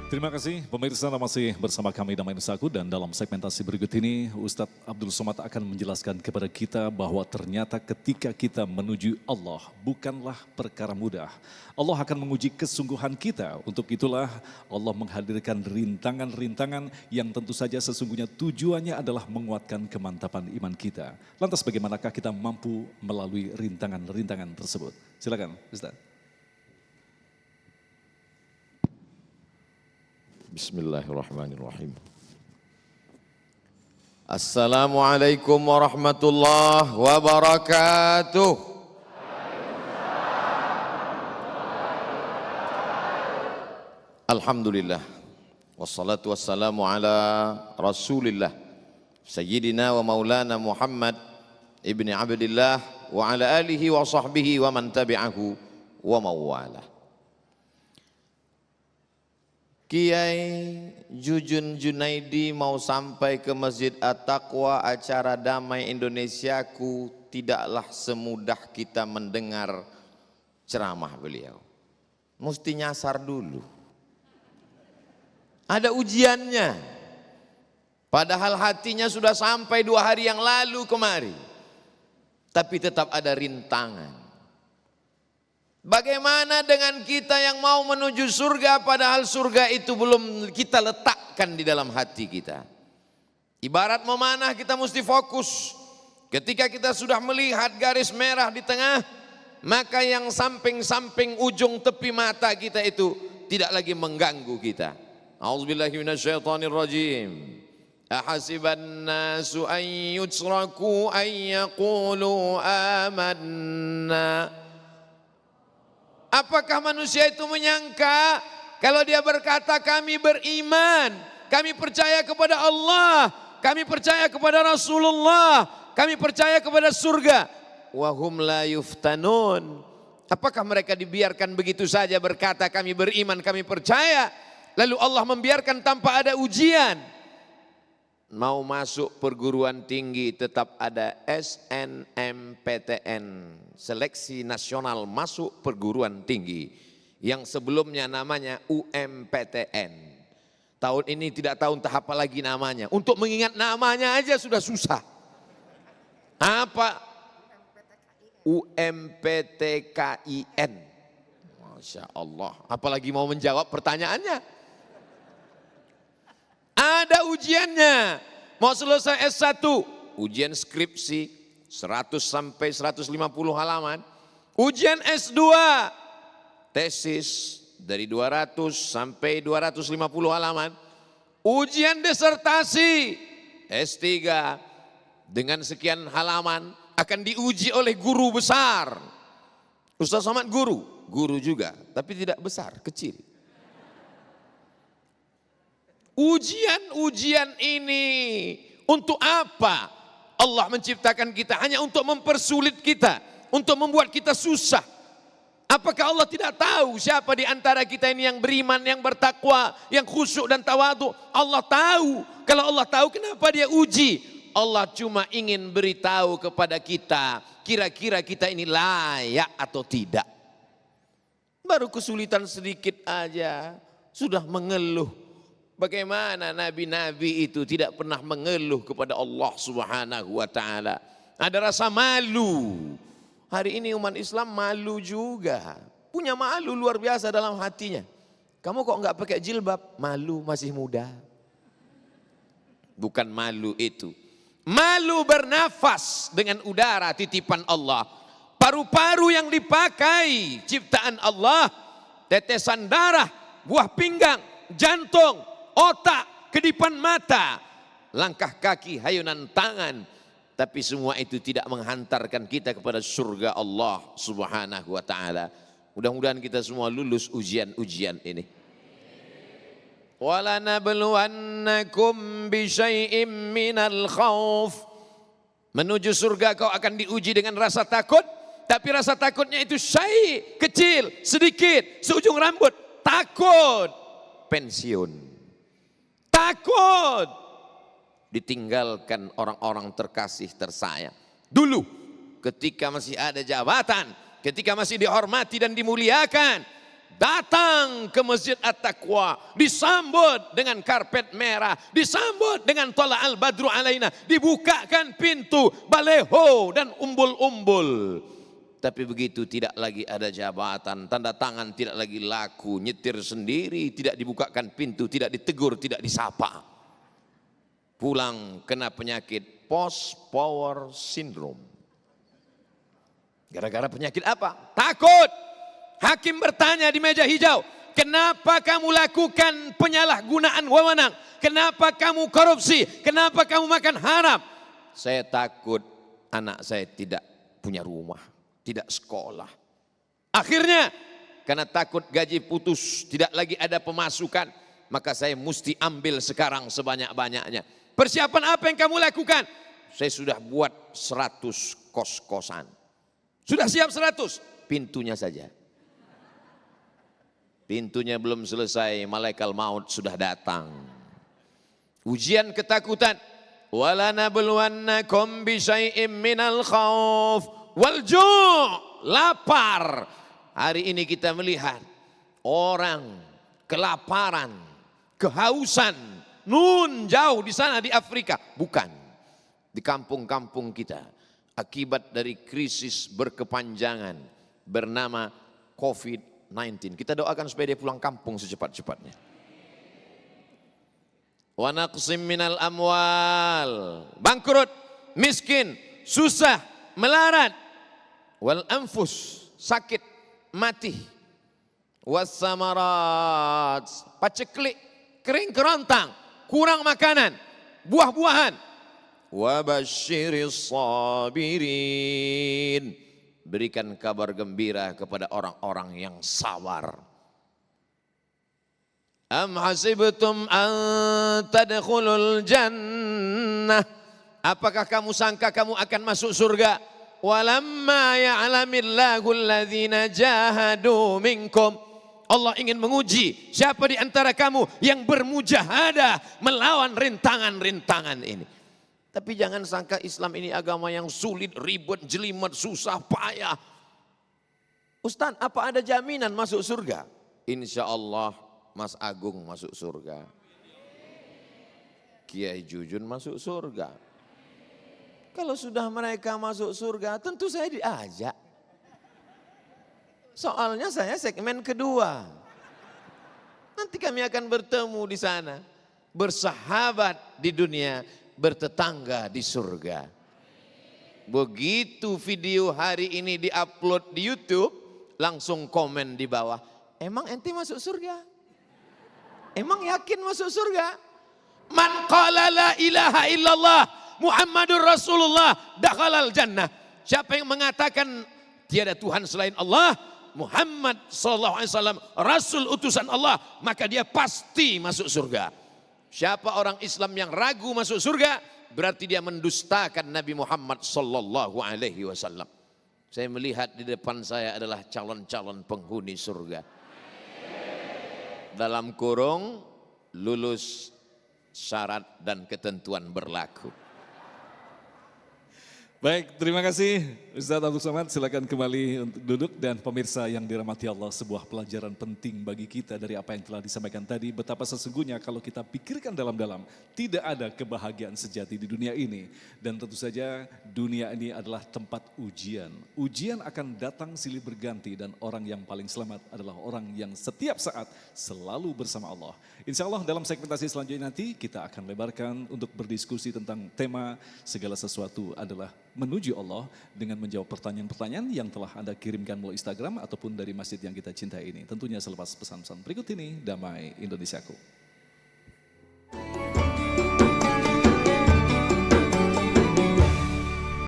Terima kasih pemirsa, masih bersama kami Damai Nusaku, dan dalam segmentasi berikut ini Ustadz Abdul Somad akan menjelaskan kepada kita bahwa ternyata ketika kita menuju Allah bukanlah perkara mudah. Allah akan menguji kesungguhan kita. Untuk itulah Allah menghadirkan rintangan-rintangan yang tentu saja sesungguhnya tujuannya adalah menguatkan kemantapan iman kita. Lantas bagaimanakah kita mampu melalui rintangan-rintangan tersebut? Silakan Ustadz. Bismillahirrahmanirrahim. Assalamualaikum warahmatullahi wabarakatuh. Alhamdulillah. Wassalatu wassalamu ala Rasulillah Sayyidina wa maulana Muhammad ibni Abdillah wa ala alihi wa sahbihi wa man tabi'ahu wa mawalah. Kiai Jujun Junaidi mau sampai ke Masjid At-Taqwa, acara Damai Indonesiaku, tidaklah semudah kita mendengar ceramah beliau. Mesti nyasar dulu. Ada ujiannya. Padahal hatinya sudah sampai 2 hari yang lalu kemari. Tapi tetap ada rintangan. Bagaimana dengan kita yang mau menuju surga padahal surga itu belum kita letakkan di dalam hati kita. Ibarat memanah, kita mesti fokus. Ketika kita sudah melihat garis merah di tengah, maka yang samping-samping ujung tepi mata kita itu tidak lagi mengganggu kita. A'udzubillahi minasyaitonirrajim. Ahasiban nasu an yutraku an yaqulu amanna. Apakah manusia itu menyangka kalau dia berkata kami beriman, kami percaya kepada Allah, kami percaya kepada Rasulullah, kami percaya kepada surga, wahum la yuftanun. Apakah mereka dibiarkan begitu saja berkata kami beriman, kami percaya, lalu Allah membiarkan tanpa ada ujian? Mau masuk perguruan tinggi tetap ada SNMPTN, Seleksi Nasional Masuk Perguruan Tinggi, yang sebelumnya namanya UMPTN. Tahun ini tidak tahu entah apa lagi namanya. Untuk mengingat namanya aja sudah susah. Apa? UMPTKIN. Masya Allah. Apalagi mau menjawab pertanyaannya. Ada ujiannya. Mau selesai S1, ujian skripsi 100 sampai 150 halaman. Ujian S2, tesis dari 200 sampai 250 halaman. Ujian disertasi S3 dengan sekian halaman akan diuji oleh guru besar. Ustaz Somad guru juga, tapi tidak besar, kecil. Ujian-ujian ini untuk apa? Allah menciptakan kita hanya untuk mempersulit kita, untuk membuat kita susah. Apakah Allah tidak tahu siapa di antara kita ini yang beriman, yang bertakwa, yang khusyuk dan tawadhu? Allah tahu. Kalau Allah tahu, kenapa dia uji? Allah cuma ingin beritahu kepada kita, kira-kira kita ini layak atau tidak. Baru kesulitan sedikit aja sudah mengeluh. Bagaimana nabi-nabi itu tidak pernah mengeluh kepada Allah Subhanahu wa taala. Ada rasa malu. Hari ini umat Islam malu juga. Punya malu luar biasa dalam hatinya. Kamu kok enggak pakai jilbab? Malu, masih muda. Bukan malu itu. Malu bernafas dengan udara titipan Allah. Paru-paru yang dipakai ciptaan Allah. Tetesan darah, buah pinggang, jantung, otak, kedipan mata, langkah kaki, hayunan tangan. Tapi semua itu tidak menghantarkan kita kepada surga Allah Subhanahu wa ta'ala. Mudah-mudahan kita semua lulus ujian-ujian ini. وَلَنَبْلُوَنَّكُمْ بِشَيْءٍ مِّنَ الْخَوْفِ. Menuju surga kau akan diuji dengan rasa takut. Tapi rasa takutnya itu syai', kecil, sedikit, seujung rambut. Takut pensiun. Takut ditinggalkan orang-orang terkasih tersayang. Dulu ketika masih ada jabatan, ketika masih dihormati dan dimuliakan, datang ke Masjid At-Taqwa, disambut dengan karpet merah, disambut dengan Thala al-Badru alaina, dibukakan pintu, baleho dan umbul-umbul. Tapi begitu tidak lagi ada jabatan, tanda tangan tidak lagi laku, nyetir sendiri, tidak dibukakan pintu, tidak ditegur, tidak disapa. Pulang kena penyakit post-power syndrome. Gara-gara penyakit apa? Takut. Hakim bertanya di meja hijau, kenapa kamu lakukan penyalahgunaan wewenang? Kenapa kamu korupsi? Kenapa kamu makan haram? Saya takut anak saya tidak punya rumah, tidak sekolah. Akhirnya karena takut gaji putus, tidak lagi ada pemasukan, maka saya mesti ambil sekarang sebanyak-banyaknya. Persiapan apa yang kamu lakukan? Saya sudah buat 100 kos-kosan. Sudah siap 100, pintunya saja. Pintunya belum selesai, malaikat maut sudah datang. Ujian ketakutan. Wala nabluwannakum bisyai'im minal khauf wal ju', lapar. Hari ini kita melihat orang kelaparan, kehausan, jauh di sana di Afrika, bukan di kampung-kampung kita, akibat dari krisis berkepanjangan bernama COVID-19. Kita doakan supaya dia pulang kampung secepat-cepatnya. Wa naqsim minal amwal, bangkrut, miskin, susah, melarat, wal anfus, sakit, mati, was samarat, paceklik, kering kerontang, kurang makanan, buah-buahan. Wa basyiris sabirin, berikan kabar gembira kepada orang-orang yang sabar. Am hasibtum an tadkhulul jannah, apakah kamu sangka kamu akan masuk surga? Walamma ya'lamillahu alladhina jahadu minkum, Allah ingin menguji siapa di antara kamu yang bermujahadah melawan rintangan-rintangan ini. Tapi jangan sangka Islam ini agama yang sulit, ribet, jelimet, susah, payah. Ustaz, apa ada jaminan masuk surga? Insya Allah Mas Agung masuk surga. Kiai Jujun masuk surga. Kalau sudah mereka masuk surga, tentu saya diajak. Soalnya saya segmen kedua. Nanti kami akan bertemu di sana. Bersahabat di dunia, bertetangga di surga. Begitu video hari ini diupload di YouTube, langsung komen di bawah, emang ente masuk surga? Emang yakin masuk surga? Man qala la ilaha illallah Muhammadur Rasulullah dakhalal jannah. Siapa yang mengatakan tiada Tuhan selain Allah, Muhammad sallallahu alaihi wasallam rasul utusan Allah, maka dia pasti masuk surga. Siapa orang Islam yang ragu masuk surga, berarti dia mendustakan Nabi Muhammad sallallahu alaihi wasallam. Saya melihat di depan saya adalah calon-calon penghuni surga. Dalam kurung, lulus syarat dan ketentuan berlaku. Baik, terima kasih Ustaz Abdul Somad. Silakan kembali untuk duduk, dan pemirsa yang dirahmati Allah, sebuah pelajaran penting bagi kita dari apa yang telah disampaikan tadi. Betapa sesungguhnya kalau kita pikirkan dalam-dalam, tidak ada kebahagiaan sejati di dunia ini. Dan tentu saja dunia ini adalah tempat ujian. Ujian akan datang silih berganti, dan orang yang paling selamat adalah orang yang setiap saat selalu bersama Allah. Insya Allah dalam segmentasi selanjutnya nanti kita akan lebarkan untuk berdiskusi tentang tema segala sesuatu adalah menuju Allah, dengan menjawab pertanyaan-pertanyaan yang telah Anda kirimkan melalui Instagram ataupun dari masjid yang kita cintai ini. Tentunya selepas pesan-pesan berikut ini. Damai Indonesiaku.